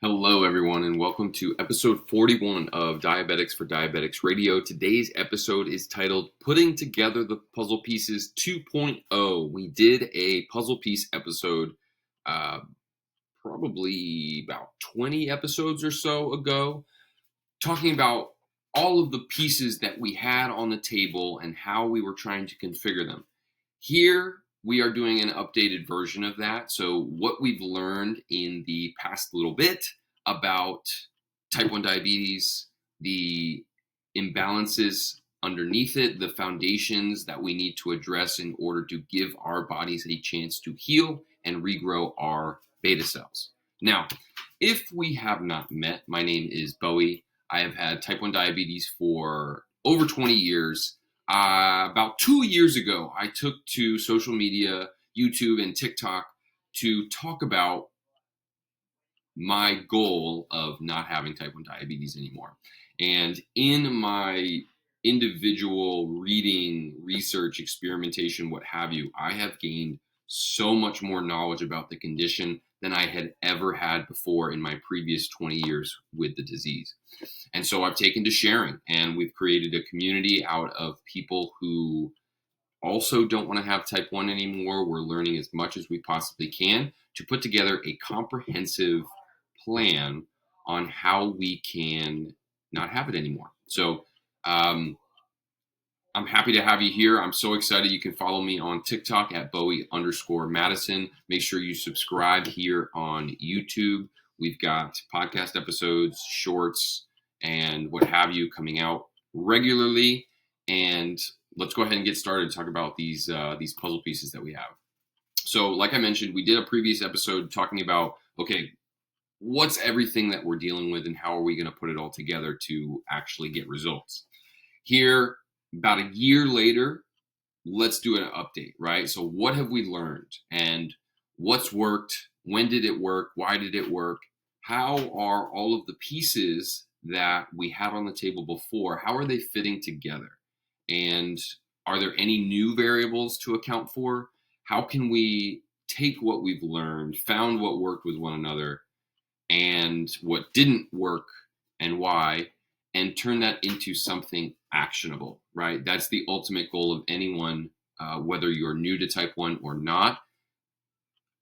Hello, everyone, and welcome to episode 41 of Diabetics for Diabetics Radio. Today's episode is titled Putting Together the Puzzle Pieces 2.0. We did a puzzle piece episode probably about 20 episodes or so ago, talking about all of the pieces that we had on the table and how we were trying to configure them. Here, we are doing an updated version of that. So what we've learned in the past little bit about type 1 diabetes, the imbalances underneath it, the foundations that we need to address in order to give our bodies a chance to heal and regrow our beta cells. Now, if we have not met, my name is Bowie. I have had type 1 diabetes for over 20 years. About 2 years ago, I took to social media, YouTube and TikTok to talk about my goal of not having type 1 diabetes anymore. And in my individual reading, research, experimentation, what have you, I have gained so much more knowledge about the condition than I had ever had before in my previous 20 years with the disease. And so I've taken to sharing, and we've created a community out of people who also don't want to have type 1 anymore. We're learning as much as we possibly can to put together a comprehensive plan on how we can not have it anymore. So I'm happy to have you here. I'm so excited. You can follow me on TikTok at Bowie_Madison. Make sure you subscribe here on YouTube. We've got podcast episodes, shorts, and what have you coming out regularly. And let's go ahead and get started and talk about these puzzle pieces that we have. So like I mentioned, we did a previous episode talking about, okay, what's everything that we're dealing with and how are we going to put it all together to actually get results? Here, about a year later, let's do an update, right? So what have we learned and what's worked? When did it work? Why did it work? How are all of the pieces that we had on the table before, how are they fitting together? And are there any new variables to account for? How can we take what we've learned, found what worked with one another, and what didn't work and why, and turn that into something actionable, right? That's the ultimate goal of anyone, whether you're new to type 1 or not.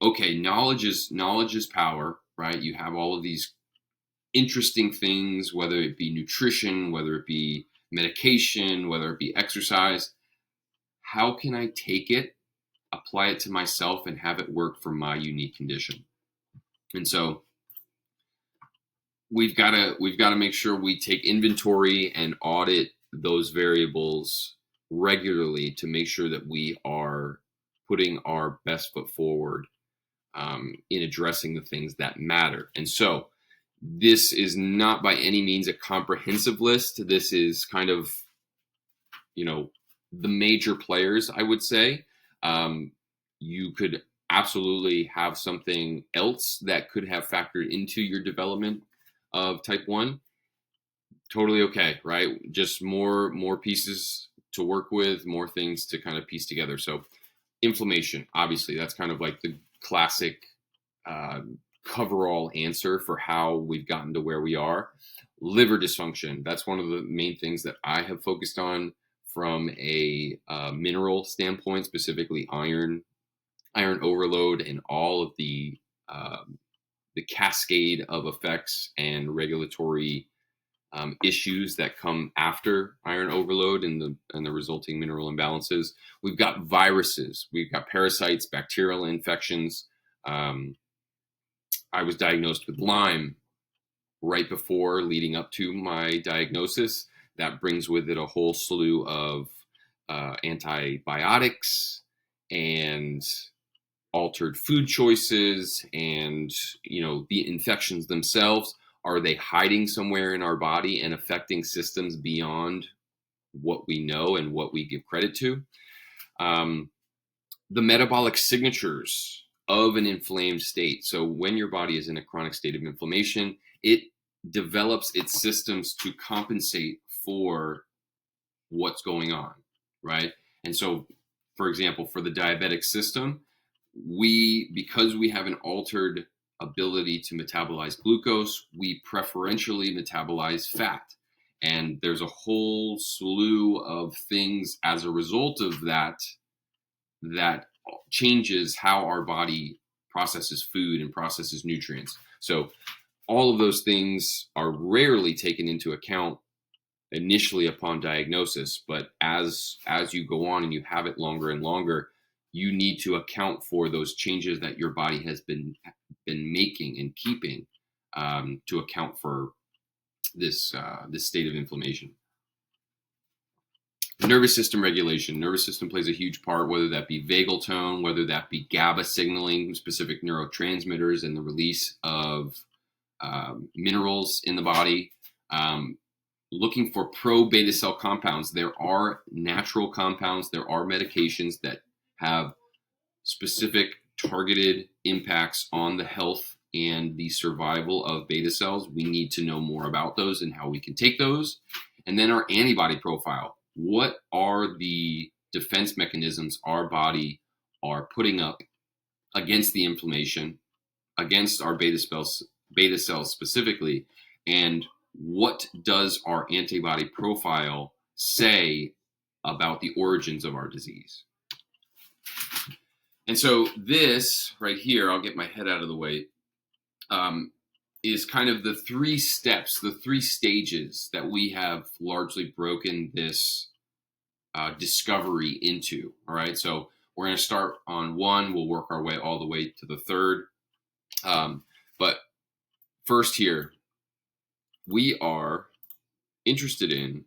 Okay, knowledge is power, right? You have all of these interesting things, whether it be nutrition, whether it be medication, whether it be exercise. How can I take it, apply it to myself, and have it work for my unique condition? And so we've got to make sure we take inventory and audit those variables regularly to make sure that we are putting our best foot forward in addressing the things that matter. And so this is not by any means a comprehensive list. This is kind of, the major players, I would say. You could absolutely have something else that could have factored into your development of type 1. Totally okay, right? Just more pieces to work with, more things to kind of piece together. So inflammation, obviously, that's kind of like the classic coverall answer for how we've gotten to where we are. Liver dysfunction, that's one of the main things that I have focused on from a mineral standpoint, specifically iron overload, and all of the cascade of effects and regulatory issues that come after iron overload and the resulting mineral imbalances. We've got viruses, we've got parasites, bacterial infections. I was diagnosed with Lyme right before leading up to my diagnosis. That brings with it a whole slew of antibiotics and altered food choices, and the infections themselves. Are they hiding somewhere in our body and affecting systems beyond what we know and what we give credit to? The metabolic signatures of an inflamed state. So when your body is in a chronic state of inflammation, it develops its systems to compensate for what's going on, right? And so, for example, for the diabetic system, because we have an altered ability to metabolize glucose, we preferentially metabolize fat. And there's a whole slew of things as a result of that that changes how our body processes food and processes nutrients. So all of those things are rarely taken into account initially upon diagnosis, but as you go on and you have it longer and longer, you need to account for those changes that your body has been making and keeping, to account for this state of inflammation. Nervous system regulation. Nervous system plays a huge part, whether that be vagal tone, whether that be GABA signaling, specific neurotransmitters, and the release of minerals in the body. Looking for pro-beta cell compounds. There are natural compounds, there are medications that have specific targeted impacts on the health and the survival of beta cells. We need to know more about those and how we can take those. And then our antibody profile. What are the defense mechanisms our body are putting up against the inflammation, against our beta cells specifically, and what does our antibody profile say about the origins of our disease? And so this right here, I'll get my head out of the way, is kind of the 3 steps, the 3 stages that we have largely broken this discovery into. All right, so we're going to start on 1. We'll work our way all the way to the 3rd. But first here, we are interested in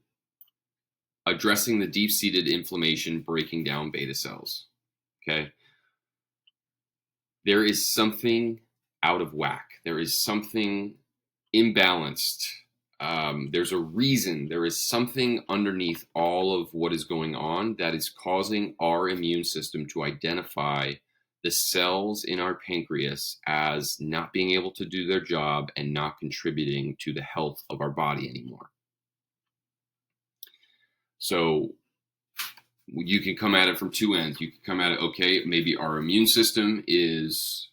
addressing the deep-seated inflammation breaking down beta cells. Okay, there is something out of whack. There is something imbalanced. There's a reason. There is something underneath all of what is going on that is causing our immune system to identify the cells in our pancreas as not being able to do their job and not contributing to the health of our body anymore. So you can come at it from 2 ends. You can come at it, okay, maybe our immune system is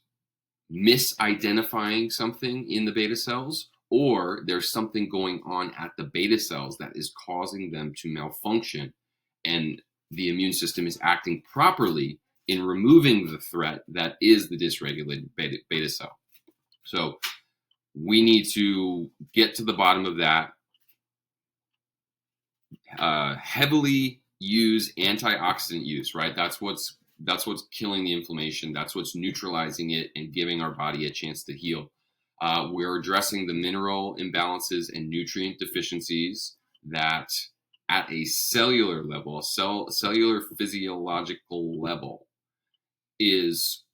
misidentifying something in the beta cells, or there's something going on at the beta cells that is causing them to malfunction, and the immune system is acting properly in removing the threat that is the dysregulated beta cell. So we need to get to the bottom of that. Heavily use antioxidant use, right? That's what's killing the inflammation. That's what's neutralizing it and giving our body a chance to heal. We're addressing the mineral imbalances and nutrient deficiencies that at a cellular level, cellular physiological level, is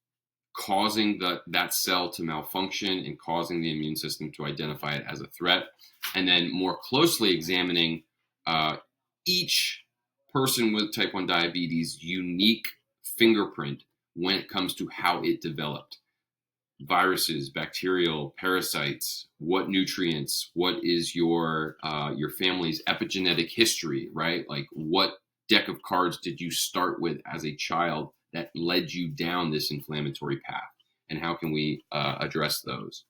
causing that cell to malfunction and causing the immune system to identify it as a threat. And then more closely examining each person with type 1 diabetes' unique fingerprint when it comes to how it developed. Viruses, bacterial, parasites, what nutrients, what is your family's epigenetic history, right? Like, what deck of cards did you start with as a child that led you down this inflammatory path? And how can we address those?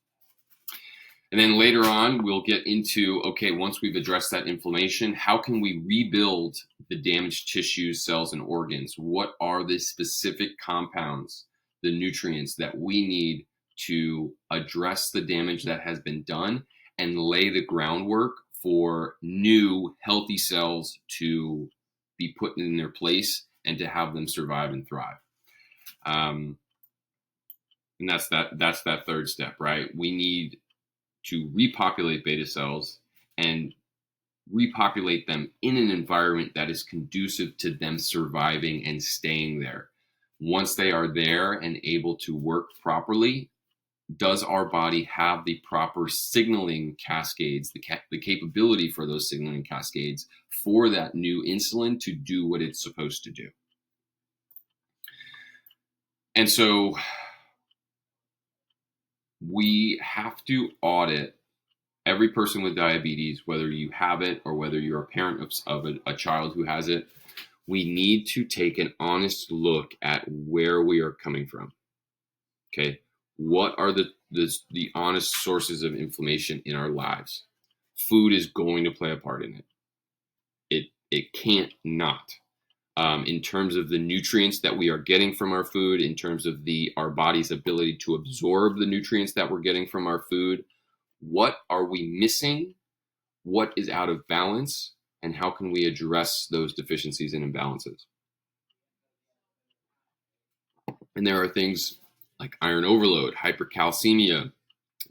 And then later on, we'll get into, okay, once we've addressed that inflammation, how can we rebuild the damaged tissues, cells, and organs? What are the specific compounds, the nutrients that we need to address the damage that has been done and lay the groundwork for new healthy cells to be put in their place and to have them survive and thrive? And that's that 3rd step, right? We need to repopulate beta cells and repopulate them in an environment that is conducive to them surviving and staying there. Once they are there and able to work properly, does our body have the proper signaling cascades, the capability for those signaling cascades for that new insulin to do what it's supposed to do? And so we have to audit every person with diabetes, whether you have it or whether you're a parent of a child who has it. We need to take an honest look at where we are coming from. Okay, What are the honest sources of inflammation in our lives? Food is going to play a part in it. It can't not. In terms of the nutrients that we are getting from our food, in terms of our body's ability to absorb the nutrients that we're getting from our food, what are we missing? What is out of balance? And how can we address those deficiencies and imbalances? And there are things like iron overload, hypercalcemia,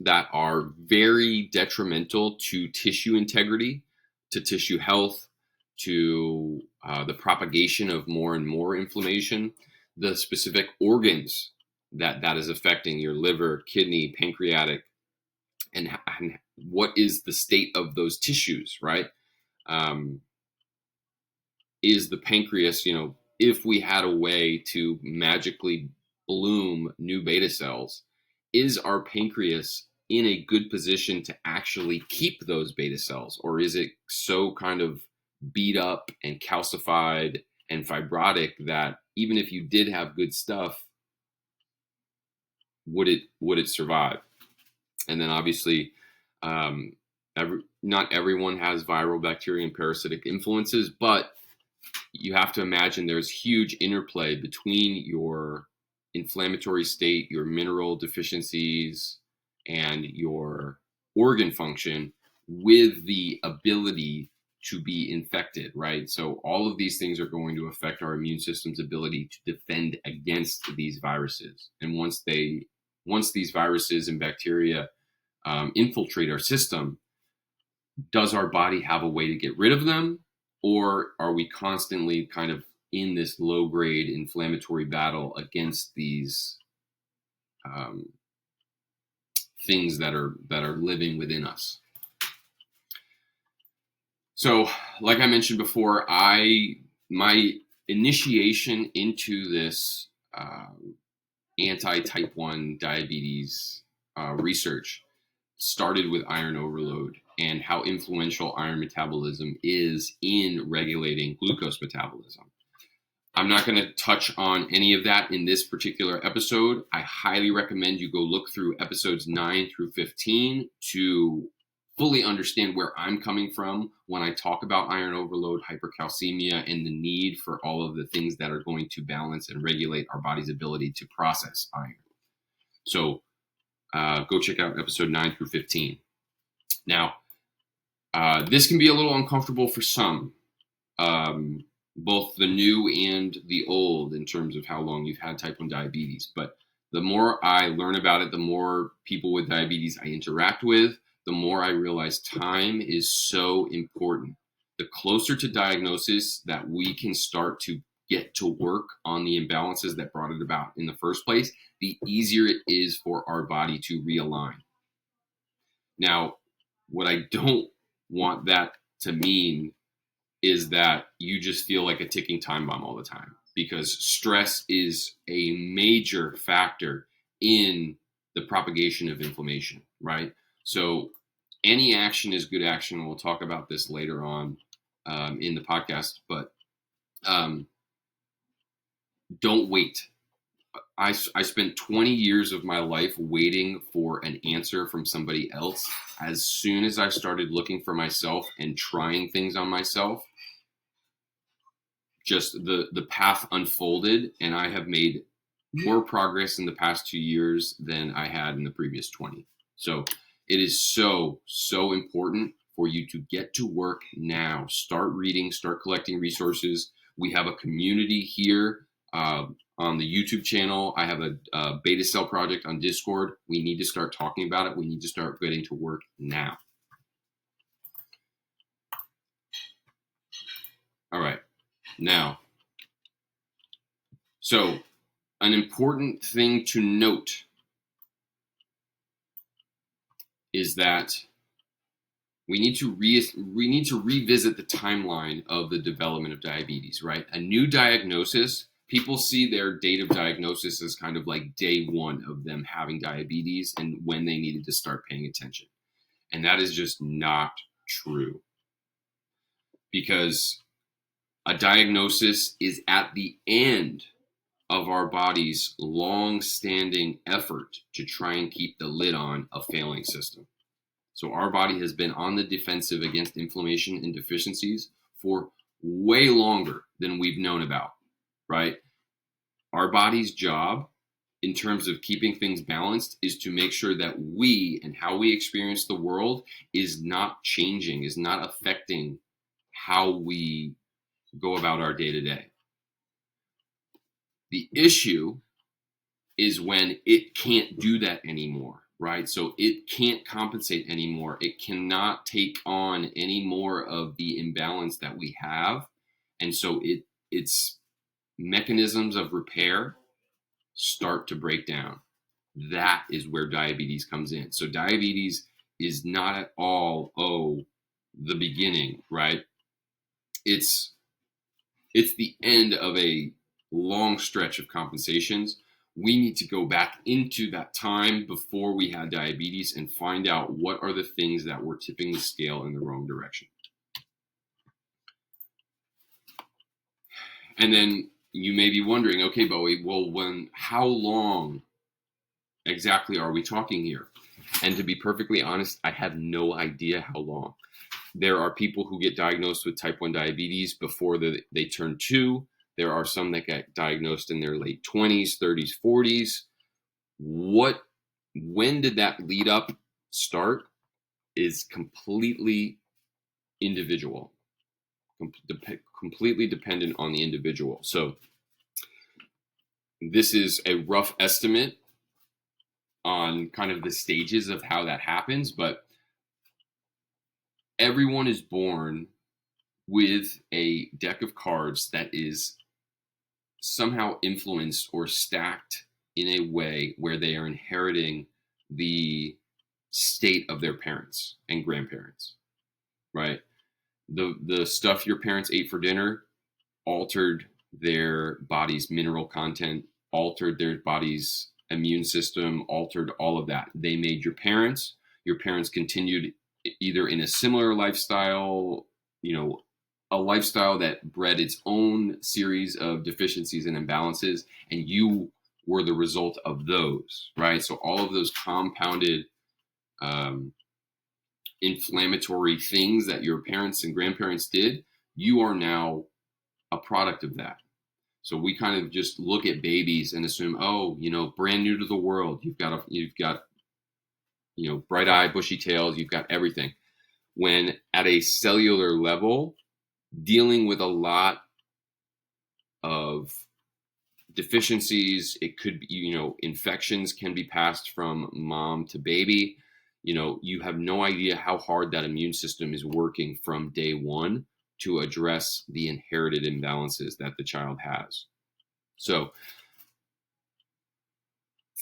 that are very detrimental to tissue integrity, to tissue health, to the propagation of more and more inflammation, the specific organs that is affecting your liver, kidney, pancreatic, and what is the state of those tissues, right? Um, is the pancreas, if we had a way to magically bloom new beta cells, is our pancreas in a good position to actually keep those beta cells? Or is it so kind of beat up and calcified and fibrotic that even if you did have good stuff, would it survive? And then obviously, um, not everyone has viral, bacteria, and parasitic influences, but you have to imagine there's huge interplay between your inflammatory state, your mineral deficiencies, and your organ function with the ability to be infected, right? So all of these things are going to affect our immune system's ability to defend against these viruses. And once these viruses and bacteria infiltrate our system, does our body have a way to get rid of them? Or are we constantly kind of in this low grade inflammatory battle against these um, things that are living within us? So, like I mentioned before, my initiation into this anti-type 1 diabetes research started with iron overload and how influential iron metabolism is in regulating glucose metabolism. I'm not going to touch on any of that in this particular episode. I highly recommend you go look through episodes 9 through 15 to fully understand where I'm coming from when I talk about iron overload, hypercalcemia, and the need for all of the things that are going to balance and regulate our body's ability to process iron. So go check out episode 9 through 15. Now, this can be a little uncomfortable for some, both the new and the old, in terms of how long you've had type 1 diabetes. But the more I learn about it, the more people with diabetes I interact with, the more I realize time is so important. The closer to diagnosis that we can start to get to work on the imbalances that brought it about in the first place, the easier it is for our body to realign. Now, what I don't want that to mean is that you just feel like a ticking time bomb all the time, because stress is a major factor in the propagation of inflammation, right? So any action is good action. We'll talk about this later on in the podcast, but don't wait. I spent 20 years of my life waiting for an answer from somebody else. As soon as I started looking for myself and trying things on myself, just the path unfolded, and I have made more progress in the past 2 years than I had in the previous 20. So it is so important for you to get to work now. Start reading, start collecting resources. We have a community here on the YouTube channel. I have a beta cell project on Discord. We need to start talking about it. We need to start getting to work now. All right. Now, so an important thing to note is that we need to revisit the timeline of the development of diabetes, right? A new diagnosis, people see their date of diagnosis as kind of like day one of them having diabetes and when they needed to start paying attention. And that is just not true, because a diagnosis is at the end of our body's long-standing effort to try and keep the lid on a failing system. So our body has been on the defensive against inflammation and deficiencies for way longer than we've known about, right? Our body's job in terms of keeping things balanced is to make sure that we and how we experience the world is not changing, is not affecting how we go about our day to day. The issue is when it can't do that anymore, right? So it can't compensate anymore. It cannot take on any more of the imbalance that we have. And so its mechanisms of repair start to break down. That is where diabetes comes in. So diabetes is not at all, the beginning, right? It's the end of a long stretch of compensations. We need to go back into that time before we had diabetes and find out what are the things that were tipping the scale in the wrong direction. And then you may be wondering, okay, Bowie, well, how long exactly are we talking here? And to be perfectly honest, I have no idea how long. There are people who get diagnosed with type 1 diabetes before they turn 2. There are some that get diagnosed in their late 20s, 30s, 40s. When did that lead up start is completely individual, completely dependent on the individual. So this is a rough estimate on kind of the stages of how that happens, but everyone is born with a deck of cards that is somehow influenced or stacked in a way where they are inheriting the state of their parents and grandparents, right? The stuff your parents ate for dinner altered their body's mineral content, altered their body's immune system, altered all of that. They made your parents. Your parents continued either in a similar lifestyle, a lifestyle that bred its own series of deficiencies and imbalances, and you were the result of those, right? So all of those compounded inflammatory things that your parents and grandparents did, you are now a product of that. So we kind of just look at babies and assume, brand new to the world. You've got bright eye, bushy tails. You've got everything. When at a cellular level, dealing with a lot of deficiencies, it could be, infections can be passed from mom to baby. You have no idea how hard that immune system is working from day one to address the inherited imbalances that the child has. So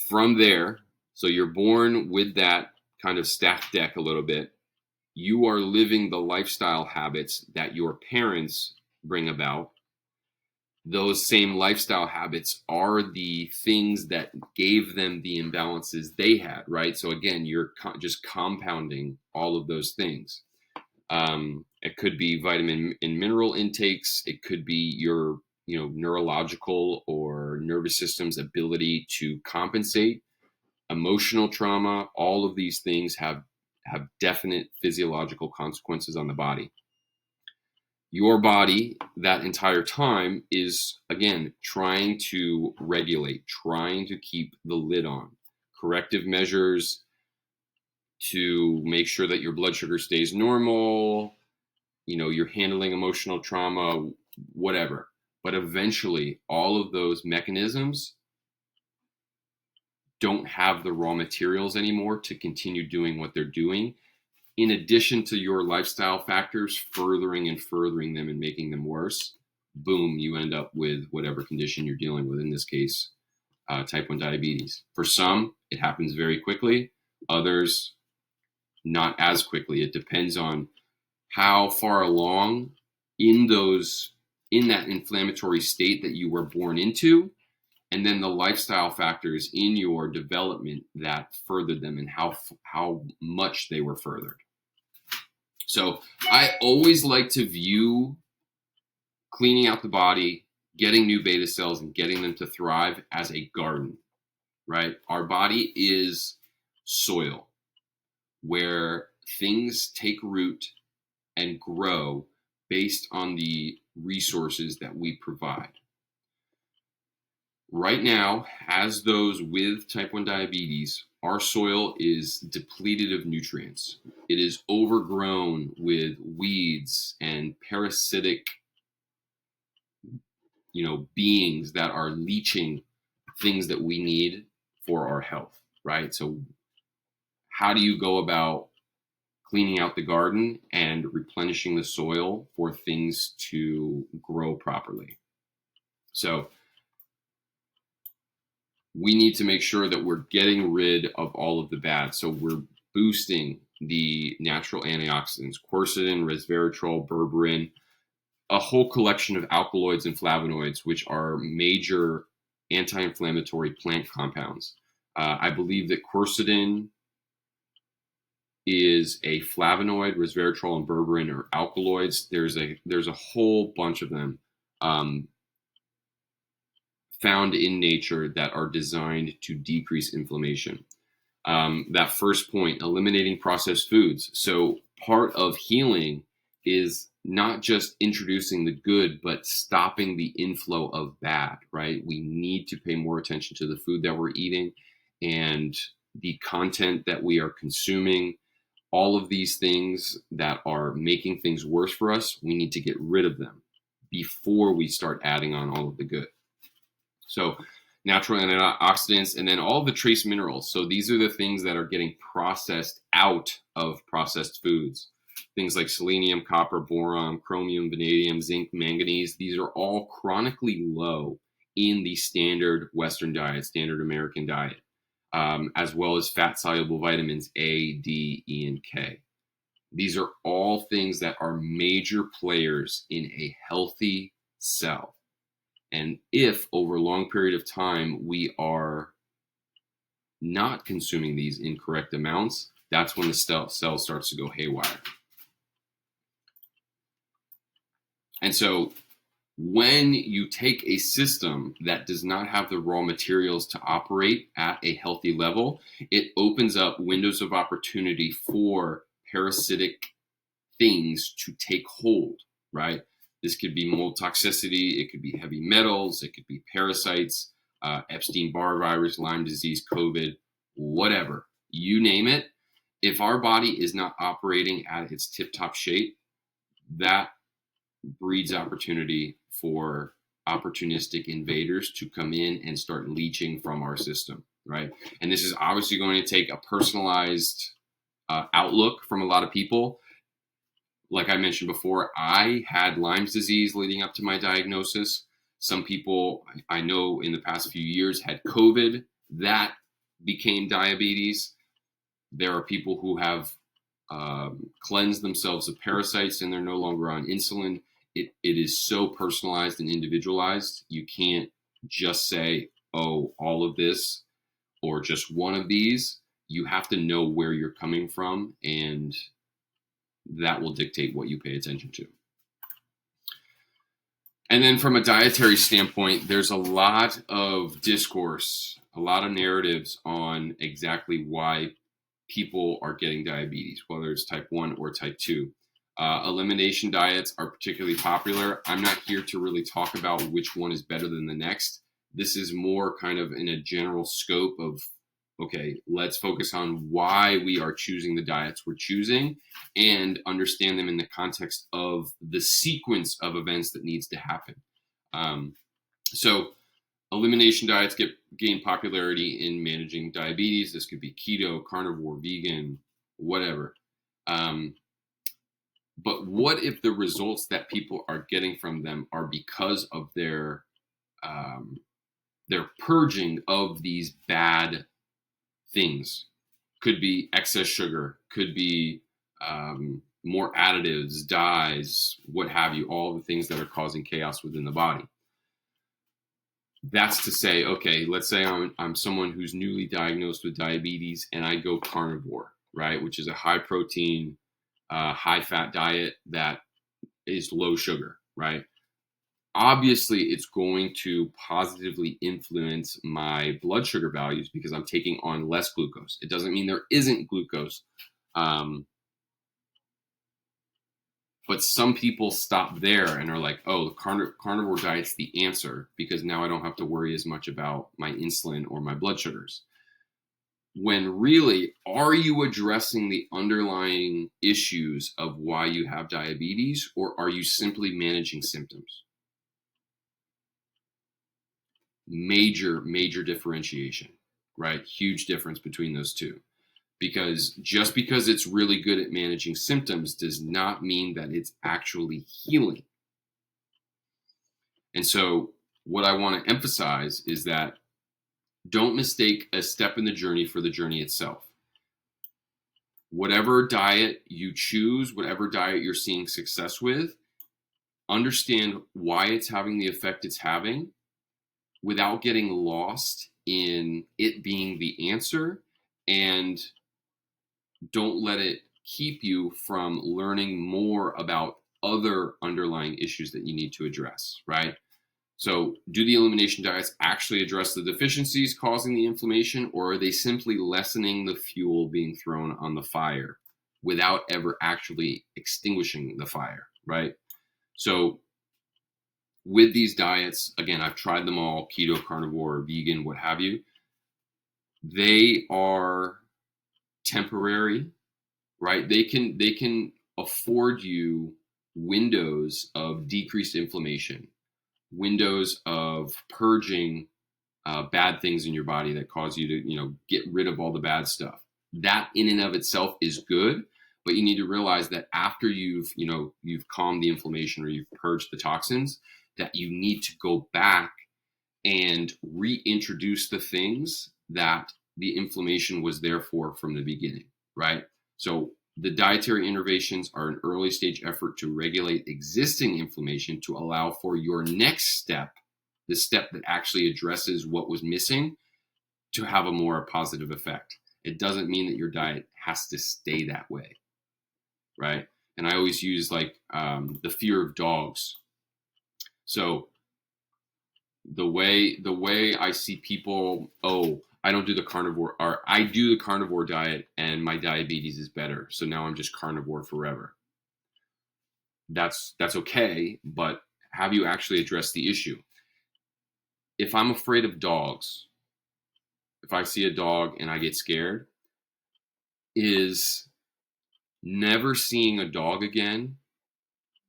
from there, so you're born with that kind of stacked deck a little bit. You are living the lifestyle habits that your parents bring about. Those same lifestyle habits are the things that gave them the imbalances they had, right? So again, you're just compounding all of those things. It could be vitamin and mineral intakes. It could be your, neurological or nervous system's ability to compensate. Emotional trauma. All of these things have definite physiological consequences on the body. Your body that entire time is, again, trying to regulate, trying to keep the lid on. Corrective measures to make sure that your blood sugar stays normal, you're handling emotional trauma, whatever. But eventually, all of those mechanisms don't have the raw materials anymore to continue doing what they're doing. In addition to your lifestyle factors furthering them and making them worse, boom, you end up with whatever condition you're dealing with, in this case, type 1 diabetes. For some, it happens very quickly. Others, not as quickly. It depends on how far along in that inflammatory state that you were born into, and then the lifestyle factors in your development that furthered them and how much they were furthered. So I always like to view cleaning out the body getting new beta cells and getting them to thrive as a garden, right? Our body is soil where things take root and grow based on the resources that we provide. Right now, as those with type 1 diabetes, our soil is depleted of nutrients. It is overgrown with weeds and parasitic, beings that are leaching things that we need for our health, right? So how do you go about cleaning out the garden and replenishing the soil for things to grow properly? So we need to make sure that we're getting rid of all of the bad. So we're boosting the natural antioxidants, quercetin, resveratrol, berberine, a whole collection of alkaloids and flavonoids, which are major anti-inflammatory plant compounds. I believe that quercetin is a flavonoid, resveratrol and berberine are alkaloids. There's a whole bunch of them found in nature that are designed to decrease inflammation. That first point, eliminating processed foods. So part of healing is not just introducing the good, but stopping the inflow of bad, right? We need to pay more attention to the food that we're eating and the content that we are consuming. All of these things that are making things worse for us, we need to get rid of them before we start adding on all of the good. So natural antioxidants, and then all the trace minerals. So these are the things that are getting processed out of processed foods. Things like selenium, copper, boron, chromium, vanadium, zinc, manganese. These are all chronically low in the standard Western diet, standard American diet, as well as fat-soluble vitamins A, D, E, and K. These are all things that are major players in a healthy cell. And if over a long period of time we are not consuming these in correct amounts, that's when the cell starts to go haywire. And so when you take a system that does not have the raw materials to operate at a healthy level, it opens up windows of opportunity for parasitic things to take hold, right? This could be mold toxicity, it could be heavy metals, it could be parasites, Epstein-Barr virus, Lyme disease, COVID, whatever, you name it. If our body is not operating at its tip-top shape, that breeds opportunity for opportunistic invaders to come in and start leaching from our system, right? And this is obviously going to take a personalized outlook from a lot of people. Like I mentioned before, I had Lyme's disease leading up to my diagnosis. Some people I know in the past few years had COVID. That became diabetes. There are people who have cleansed themselves of parasites and they're no longer on insulin. It is so personalized and individualized. You can't just say, oh, all of this or just one of these. You have to know where you're coming from, and that will dictate what you pay attention to. And then from a dietary standpoint, there's a lot of discourse, a lot of narratives on exactly why people are getting diabetes, whether it's type 1 or type 2. Elimination diets are particularly popular. I'm not here to really talk about which one is better than the next. This is more kind of in a general scope of, okay, let's focus on why we are choosing the diets we're choosing and understand them in the context of the sequence of events that needs to happen. So elimination diets gain popularity in managing diabetes. This could be keto, carnivore, vegan, whatever. But what if the results that people are getting from them are because of their purging of these bad things? Could be excess sugar, could be more additives, dyes, what have you, all the things that are causing chaos within the body. That's to say, okay, let's say I'm someone who's newly diagnosed with diabetes and I go carnivore, right, which is a high protein, high fat diet that is low sugar, right? obviously it's going to positively influence my blood sugar values because I'm taking on less glucose. It doesn't mean there isn't glucose. Um, but some people stop there and are like, oh, the carnivore diet's the answer because now I don't have to worry as much about my insulin or my blood sugars. When really, are you addressing the underlying issues of why you have diabetes, or are you simply managing symptoms? Major differentiation, right? Huge difference between those two. Because just because it's really good at managing symptoms does not mean that it's actually healing. And so, what I want to emphasize is that don't mistake a step in the journey for the journey itself. Whatever diet you choose, whatever diet you're seeing success with, understand why it's having the effect it's having without getting lost in it being the answer, and don't let it keep you from learning more about other underlying issues that you need to address, right? So, do the elimination diets actually address the deficiencies causing the inflammation, or are they simply lessening the fuel being thrown on the fire without ever actually extinguishing the fire, right? So, with these diets, again, I've tried them all, keto, carnivore, vegan, what have you. They are temporary, right? They can afford you windows of decreased inflammation, windows of purging bad things in your body that cause you to, get rid of all the bad stuff. That in and of itself is good, but you need to realize that after you've calmed the inflammation or you've purged the toxins, that you need to go back and reintroduce the things that the inflammation was there for from the beginning, right? So the dietary interventions are an early stage effort to regulate existing inflammation to allow for your next step, the step that actually addresses what was missing, to have a more positive effect. It doesn't mean that your diet has to stay that way, right? And I always use the fear of dogs. So the way I see people, oh, I don't do the carnivore, or I do the carnivore diet and my diabetes is better, so now I'm just carnivore forever. That's okay, but have you actually addressed the issue? If I'm afraid of dogs, if I see a dog and I get scared, is never seeing a dog again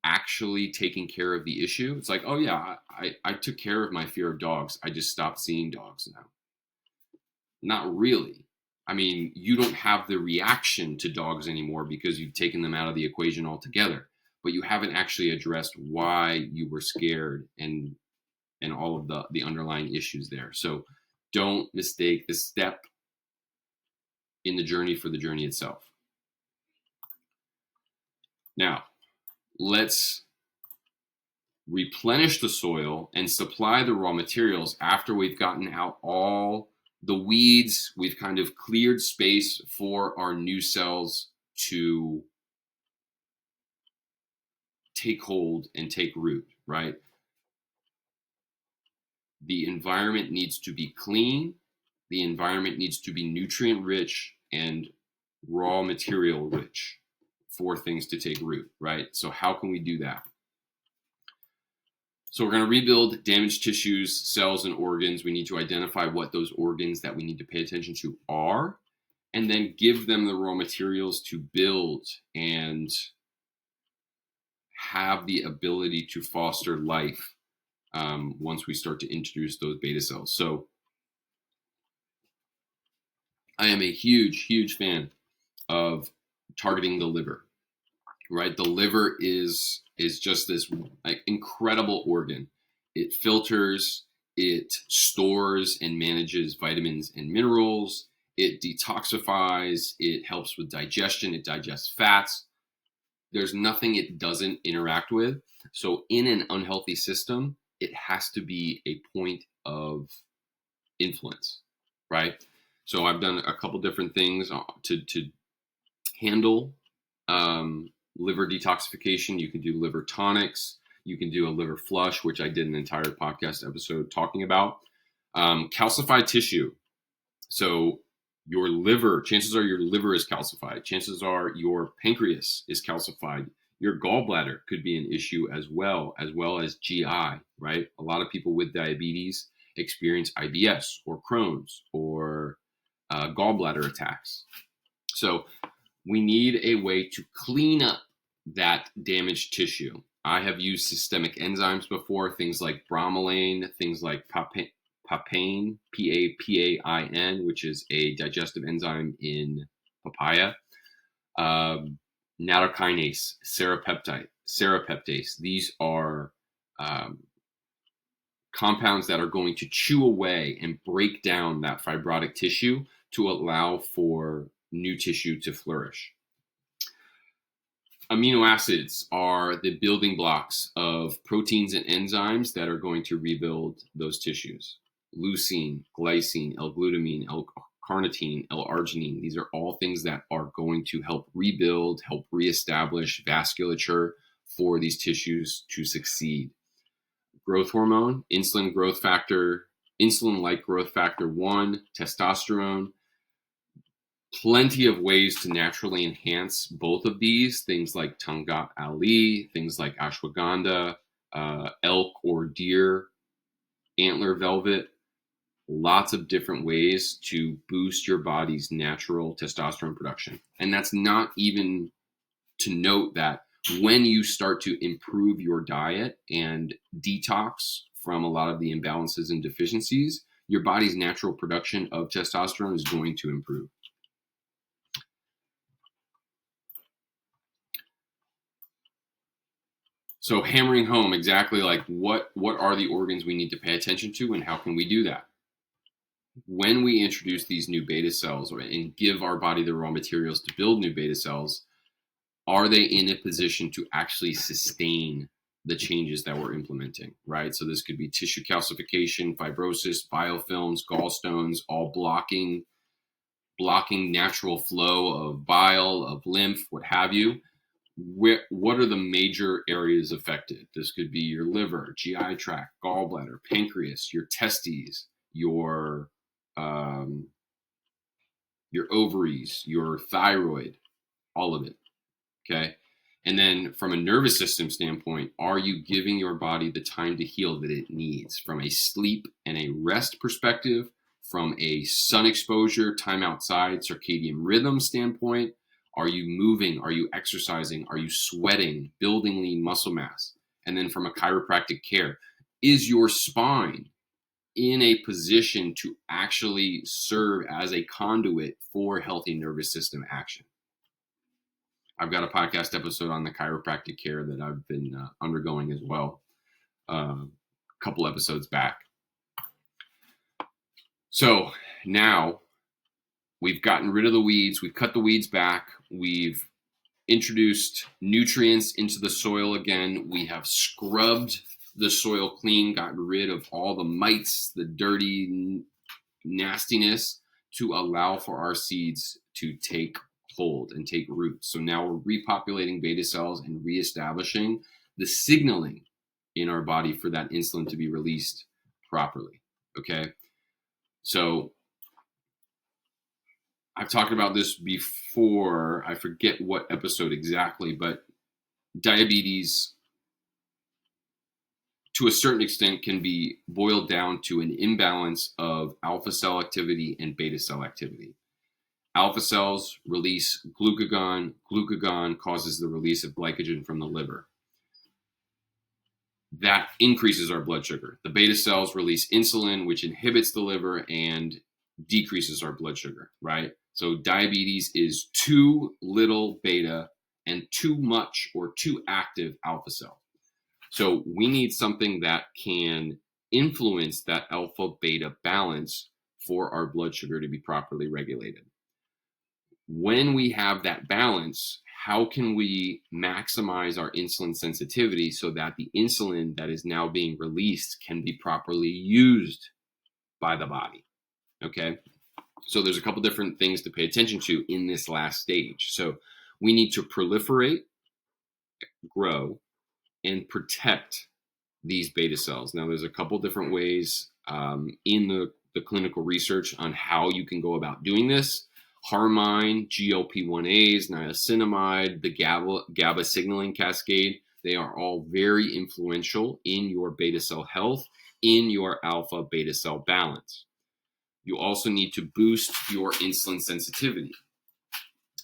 actually taking care of the issue? It's like, oh yeah, I took care of my fear of dogs. I just stopped seeing dogs now. Not really. I mean, you don't have the reaction to dogs anymore because you've taken them out of the equation altogether, but you haven't actually addressed why you were scared and all of the underlying issues there. So don't mistake the step in the journey for the journey itself. Now, let's replenish the soil and supply the raw materials after we've gotten out all the weeds. We've kind of cleared space for our new cells to take hold and take root, right? The environment needs to be clean. The environment needs to be nutrient rich and raw material rich for things to take root, right? So how can we do that? So we're going to rebuild damaged tissues, cells, and organs. We need to identify what those organs that we need to pay attention to are, and then give them the raw materials to build and have the ability to foster life once we start to introduce those beta cells. So I am a huge fan of targeting the liver, right? The liver is just this incredible organ. It filters, it stores and manages vitamins and minerals, it detoxifies, it helps with digestion, it digests fats. There's nothing it doesn't interact with. So in an unhealthy system, it has to be a point of influence, right? So I've done a couple different things to handle liver detoxification. You can do liver tonics. You can do a liver flush, which I did an entire podcast episode talking about. Calcified tissue. So your liver, chances are your liver is calcified. Chances are your pancreas is calcified. Your gallbladder could be an issue as well as GI, right? A lot of people with diabetes experience IBS or Crohn's or gallbladder attacks. So we need a way to clean up that damaged tissue. I have used systemic enzymes before, things like bromelain, things like papain, Papain, which is a digestive enzyme in papaya, nattokinase, serrapeptase. These are compounds that are going to chew away and break down that fibrotic tissue to allow for new tissue to flourish. Amino acids are the building blocks of proteins and enzymes that are going to rebuild those tissues. Leucine, glycine, L-glutamine, L-carnitine, L-arginine. These are all things that are going to help rebuild, help reestablish vasculature for these tissues to succeed. Growth hormone, insulin-like growth factor 1, testosterone. Plenty of ways to naturally enhance both of these, things like Tangat Ali, things like ashwagandha, elk or deer, antler velvet. Lots of different ways to boost your body's natural testosterone production. And that's not even to note that when you start to improve your diet and detox from a lot of the imbalances and deficiencies, your body's natural production of testosterone is going to improve. So hammering home exactly like what are the organs we need to pay attention to and how can we do that? When we introduce these new beta cells and give our body the raw materials to build new beta cells, are they in a position to actually sustain the changes that we're implementing, right? So this could be tissue calcification, fibrosis, biofilms, gallstones, all blocking natural flow of bile, of lymph, what have you. What are the major areas affected? This could be your liver, GI tract, gallbladder, pancreas, your testes, your ovaries, your thyroid, all of it. Okay. And then from a nervous system standpoint, are you giving your body the time to heal that it needs from a sleep and a rest perspective, from a sun exposure, time outside, circadian rhythm standpoint? Are you moving? Are you exercising? Are you sweating, building lean muscle mass? And then from a chiropractic care, is your spine in a position to actually serve as a conduit for healthy nervous system action? I've got a podcast episode on the chiropractic care that I've been undergoing as well, a couple episodes back. So now we've gotten rid of the weeds. We've cut the weeds back. We've introduced nutrients into the soil again. We have scrubbed the soil clean, gotten rid of all the mites, the dirty nastiness, to allow for our seeds to take hold and take root. So now we're repopulating beta cells and reestablishing the signaling in our body for that insulin to be released properly. Okay. So I've talked about this before. I forget what episode exactly, but diabetes to a certain extent can be boiled down to an imbalance of alpha cell activity and beta cell activity. Alpha cells release glucagon. Glucagon causes the release of glycogen from the liver. That increases our blood sugar. The beta cells release insulin, which inhibits the liver and decreases our blood sugar, right? So diabetes is too little beta and too much or too active alpha cell. So we need something that can influence that alpha beta balance for our blood sugar to be properly regulated. When we have that balance, how can we maximize our insulin sensitivity so that the insulin that is now being released can be properly used by the body? Okay. So there's a couple different things to pay attention to in this last stage. So we need to proliferate, grow, and protect these beta cells. Now, there's a couple different ways in the clinical research on how you can go about doing this. Harmine, GLP-1As, niacinamide, the GABA signaling cascade, they are all very influential in your beta cell health, in your alpha beta cell balance. You also need to boost your insulin sensitivity.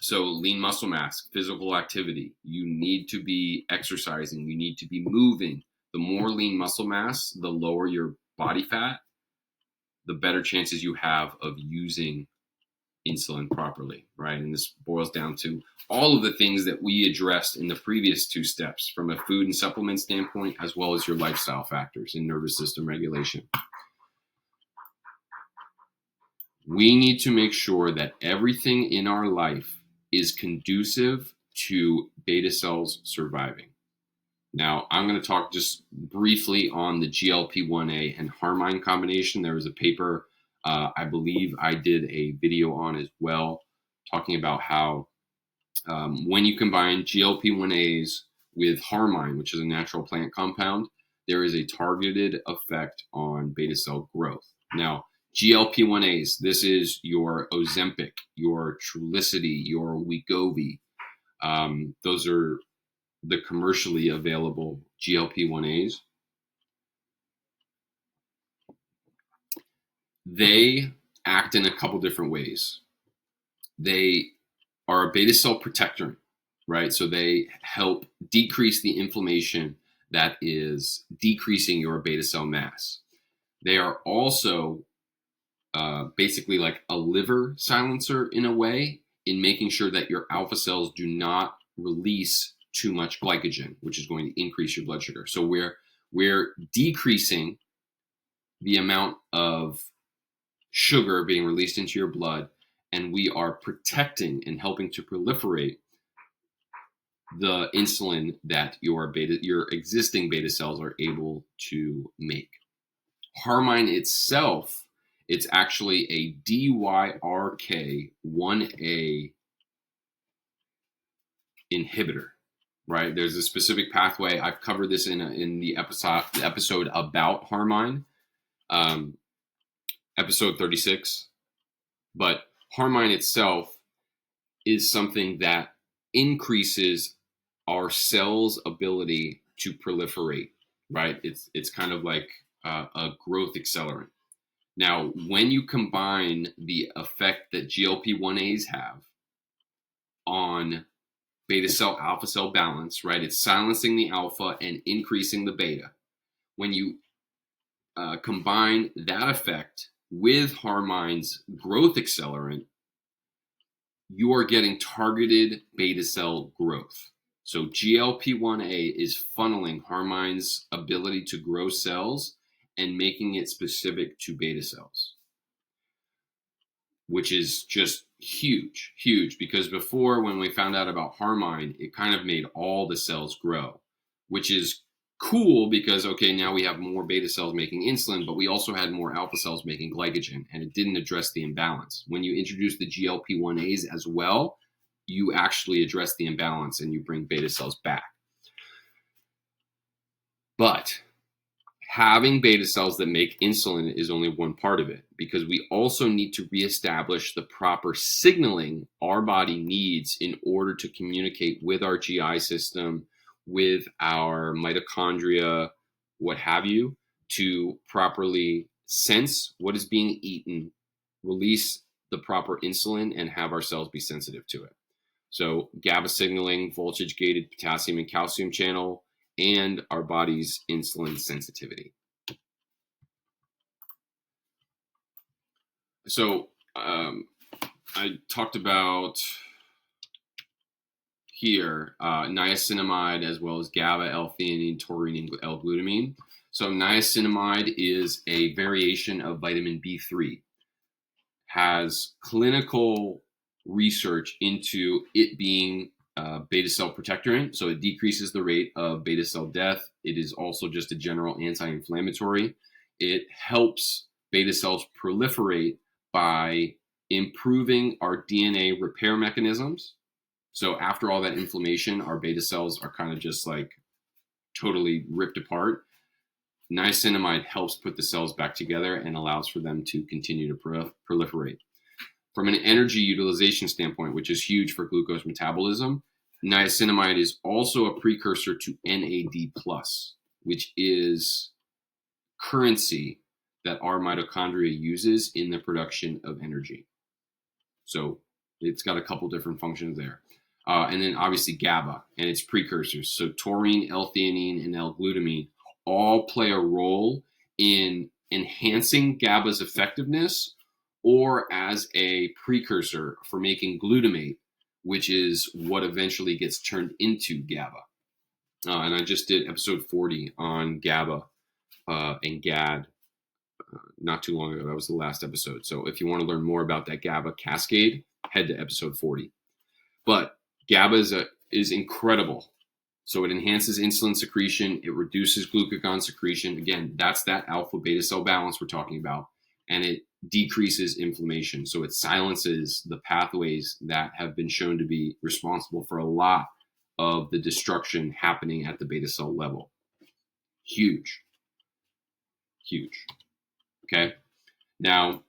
So lean muscle mass, physical activity, you need to be exercising, you need to be moving. The more lean muscle mass, the lower your body fat, the better chances you have of using insulin properly, right? And this boils down to all of the things that we addressed in the previous two steps from a food and supplement standpoint, as well as your lifestyle factors and nervous system regulation. We need to make sure that everything in our life is conducive to beta cells surviving. Now, I'm going to talk just briefly on the GLP-1A and Harmine combination. There was a paper, I believe I did a video on as well, talking about how when you combine GLP-1As with Harmine, which is a natural plant compound, there is a targeted effect on beta cell growth. Now, GLP-1As, this is your Ozempic, your Trulicity, your Wegovy. Those are the commercially available GLP-1As. They act in a couple different ways. They are a beta cell protector, right? So they help decrease the inflammation that is decreasing your beta cell mass. They are also basically like a liver silencer in a way, in making sure that your alpha cells do not release too much glycogen, which is going to increase your blood sugar. So we're decreasing the amount of sugar being released into your blood, and we are protecting and helping to proliferate the insulin that your existing beta cells are able to make. Harmine itself, it's actually a DYRK1A inhibitor, right? There's a specific pathway. I've covered this in the episode about Harmine, episode 36. But Harmine itself is something that increases our cells' ability to proliferate, right? It's kind of like a growth accelerant. Now, when you combine the effect that GLP-1As have on beta cell alpha cell balance, right? It's silencing the alpha and increasing the beta. When you combine that effect with Harmine's growth accelerant, you are getting targeted beta cell growth. So GLP-1A is funneling Harmine's ability to grow cells and making it specific to beta cells, which is just huge, because before, when we found out about Harmine, it kind of made all the cells grow, which is cool because, okay, now we have more beta cells making insulin, but we also had more alpha cells making glycogen, and it didn't address the imbalance. When you introduce the GLP-1As as well, you actually address the imbalance and you bring beta cells back. But having beta cells that make insulin is only one part of it, because we also need to reestablish the proper signaling our body needs in order to communicate with our GI system, with our mitochondria, what have you, to properly sense what is being eaten, release the proper insulin, and have our cells be sensitive to it. So GABA signaling, voltage-gated potassium and calcium channel, and our body's insulin sensitivity. So I talked about here niacinamide, as well as GABA, L-theanine, taurine, and L-glutamine. So niacinamide is a variation of vitamin B3. Has clinical research into it being beta cell protectorant, so it decreases the rate of beta cell death. It is also just a general anti-inflammatory. It helps beta cells proliferate by improving our DNA repair mechanisms. So after all that inflammation, our beta cells are kind of just like totally ripped apart. Niacinamide helps put the cells back together and allows for them to continue to proliferate. From an energy utilization standpoint, which is huge for glucose metabolism, niacinamide is also a precursor to NAD+, which is currency that our mitochondria uses in the production of energy. So it's got a couple different functions there. And then obviously GABA and its precursors. So taurine, L-theanine, and L-glutamine all play a role in enhancing GABA's effectiveness or as a precursor for making glutamate, which is what eventually gets turned into GABA. And I just did episode 40 on GABA and GAD not too long ago. That was the last episode. So if you want to learn more about that GABA cascade, head to episode 40. But GABA is incredible. So it enhances insulin secretion. It reduces glucagon secretion. Again, that's that alpha beta cell balance we're talking about. And it decreases inflammation. So it silences the pathways that have been shown to be responsible for a lot of the destruction happening at the beta cell level. Huge. Huge. Okay. Now,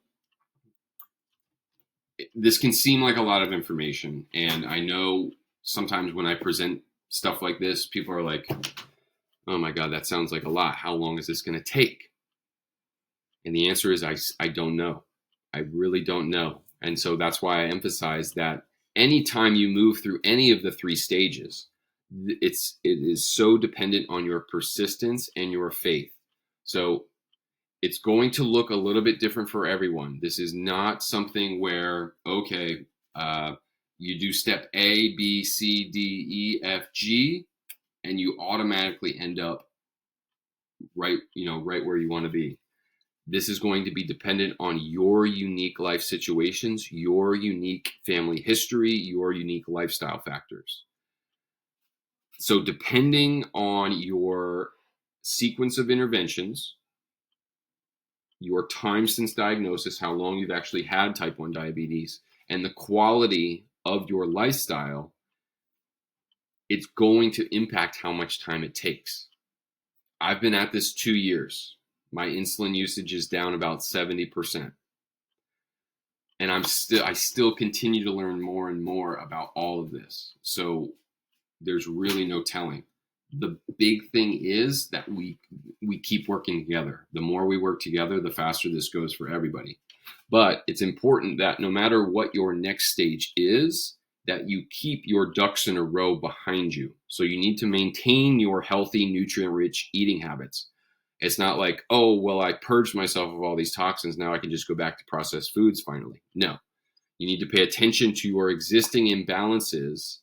this can seem like a lot of information. And I know sometimes when I present stuff like this, people are like, oh my God, that sounds like a lot. How long is this going to take? And the answer is, I don't know. I really don't know. And so that's why I emphasize that anytime you move through any of the three stages, it is so dependent on your persistence and your faith. So it's going to look a little bit different for everyone. This is not something where, okay, you do step A, B, C, D, E, F, G, and you automatically end up right where you want to be. This is going to be dependent on your unique life situations, your unique family history, your unique lifestyle factors. So depending on your sequence of interventions, your time since diagnosis, how long you've actually had type 1 diabetes, and the quality of your lifestyle, it's going to impact how much time it takes. I've been at this 2 years. My insulin usage is down about 70%. And I still continue to learn more and more about all of this. So there's really no telling. The big thing is that we keep working together. The more we work together, the faster this goes for everybody. But it's important that no matter what your next stage is, that you keep your ducks in a row behind you. So you need to maintain your healthy, nutrient-rich eating habits. It's not like, oh, well, I purged myself of all these toxins. Now I can just go back to processed foods finally. No, you need to pay attention to your existing imbalances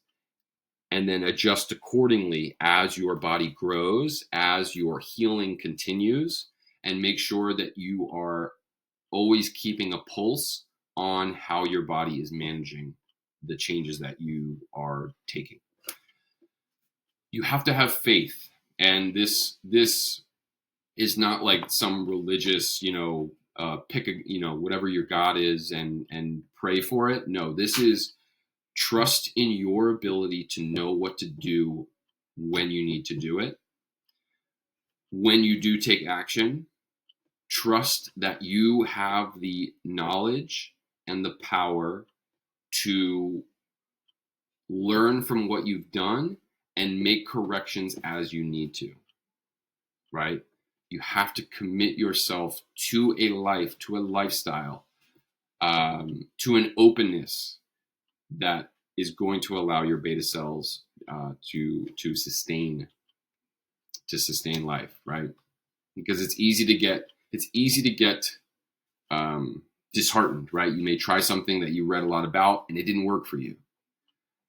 and then adjust accordingly as your body grows, as your healing continues, and make sure that you are always keeping a pulse on how your body is managing the changes that you are taking. You have to have faith. And this is not like some religious, pick a, whatever your God is and pray for it. No, this is trust in your ability to know what to do when you need to do it. When you do take action, trust that you have the knowledge and the power to learn from what you've done and make corrections as you need to, right? You have to commit yourself to a life, to a lifestyle, to an openness that is going to allow your beta cells to sustain life, right? Because it's easy to get disheartened, right? You may try something that you read a lot about and it didn't work for you.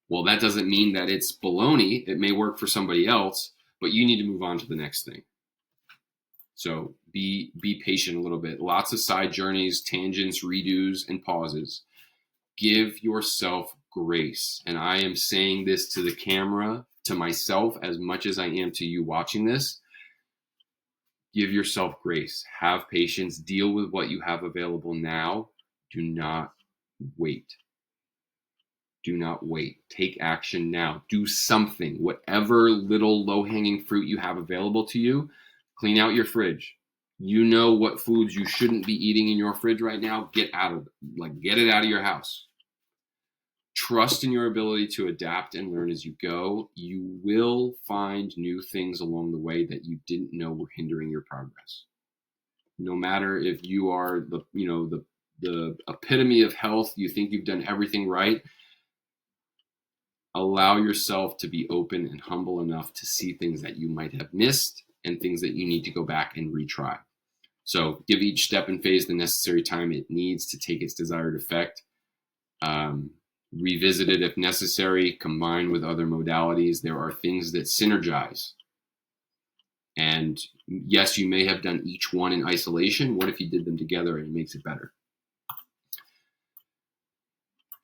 Well, that doesn't mean that it's baloney. It may work for somebody else, but you need to move on to the next thing. So be patient a little bit. Lots of side journeys, tangents, redos, and pauses. Give yourself grace. And I am saying this to the camera, to myself, as much as I am to you watching this. Give yourself grace. Have patience. Deal with what you have available now. Do not wait. Do not wait. Take action now. Do something. Whatever little low-hanging fruit you have available to you, clean out your fridge. You know what foods you shouldn't be eating in your fridge right now. Get out of it. Get it out of your house. Trust in your ability to adapt and learn as you go. You will find new things along the way that you didn't know were hindering your progress. No matter if you are the epitome of health, you think you've done everything right. Allow yourself to be open and humble enough to see things that you might have missed and things that you need to go back and retry. So give each step and phase the necessary time it needs to take its desired effect. Revisit it if necessary, combine with other modalities. There are things that synergize. And yes, you may have done each one in isolation. What if you did them together and it makes it better?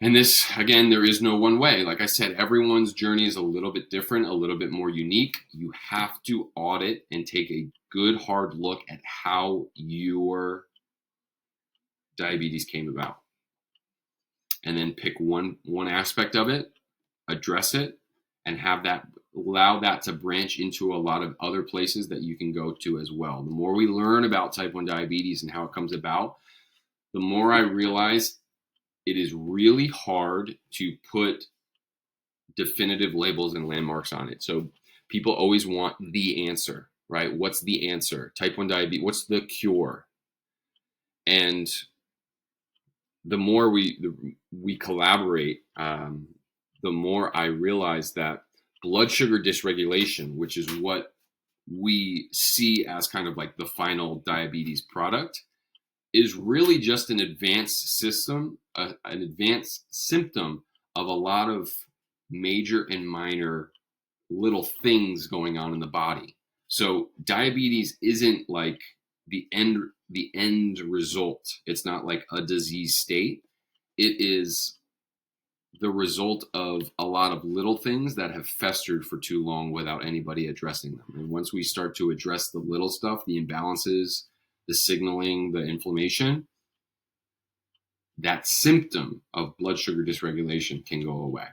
And this, again, there is no one way. Like I said, everyone's journey is a little bit different, a little bit more unique. You have to audit and take a good hard look at how your diabetes came about. And then pick one aspect of it, address it, and allow that to branch into a lot of other places that you can go to as well. The more we learn about type 1 diabetes and how it comes about, the more I realize it is really hard to put definitive labels and landmarks on it. So people always want the answer, right? What's the answer? Type 1 diabetes, what's the cure? And the more we collaborate, the more I realize that blood sugar dysregulation, which is what we see as kind of like the final diabetes product, is really just an advanced symptom of a lot of major and minor little things going on in the body. So diabetes isn't like the end result. It's not like a disease state. It is the result of a lot of little things that have festered for too long without anybody addressing them. And once we start to address the little stuff, the imbalances, the signaling, the inflammation, that symptom of blood sugar dysregulation can go away.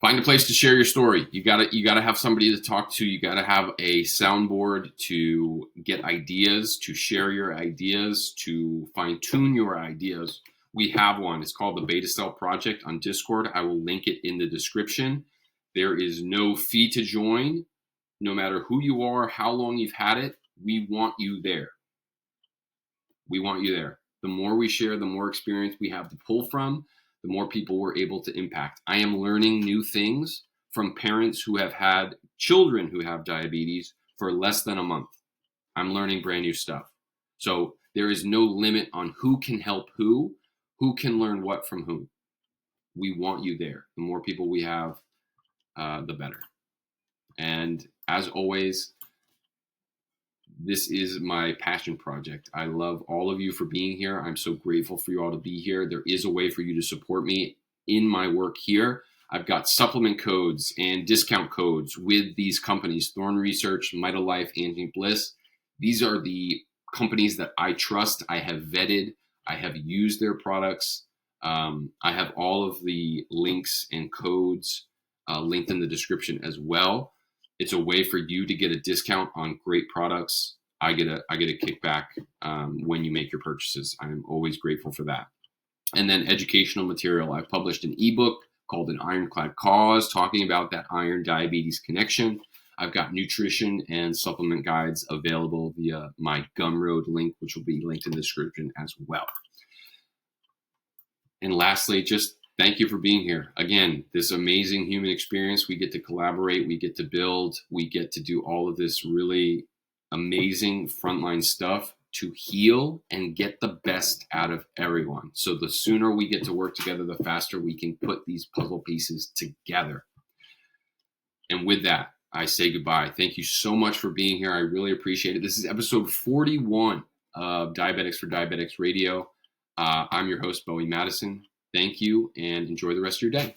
Find a place to share your story. You gotta have somebody to talk to. You gotta have a soundboard to get ideas, to share your ideas, to fine tune your ideas. We have one. It's called the Beta Cell Project on Discord. I will link it in the description. There is no fee to join. No matter who you are, how long you've had it, we want you there. We want you there. The more we share, the more experience we have to pull from, the more people we're able to impact. I am learning new things from parents who have had children who have diabetes for less than a month. I'm learning brand new stuff. So there is no limit on who can help who can learn what from whom. We want you there. The more people we have, the better. And as always, this is my passion project. I love all of you for being here. I'm so grateful for you all to be here. There is a way for you to support me in my work here. I've got supplement codes and discount codes with these companies, Thorn Research, MitoLife, Angie Bliss. These are the companies that I trust. I have vetted. I have used their products. I have all of the links and codes linked in the description as well. It's a way for you to get a discount on great products. I get a kickback when you make your purchases. I'm always grateful for that. And then educational material. I've published an ebook called An Ironclad Cause, talking about that iron diabetes connection. I've got nutrition and supplement guides available via my Gumroad link, which will be linked in the description as well. And lastly, just thank you for being here. Again, this amazing human experience. We get to collaborate, we get to build, we get to do all of this really amazing frontline stuff to heal and get the best out of everyone. So the sooner we get to work together, the faster we can put these puzzle pieces together. And with that, I say goodbye. Thank you so much for being here. I really appreciate it. This is episode 41 of Diabetics for Diabetics Radio. I'm your host, Bowie Madison. Thank you, and enjoy the rest of your day.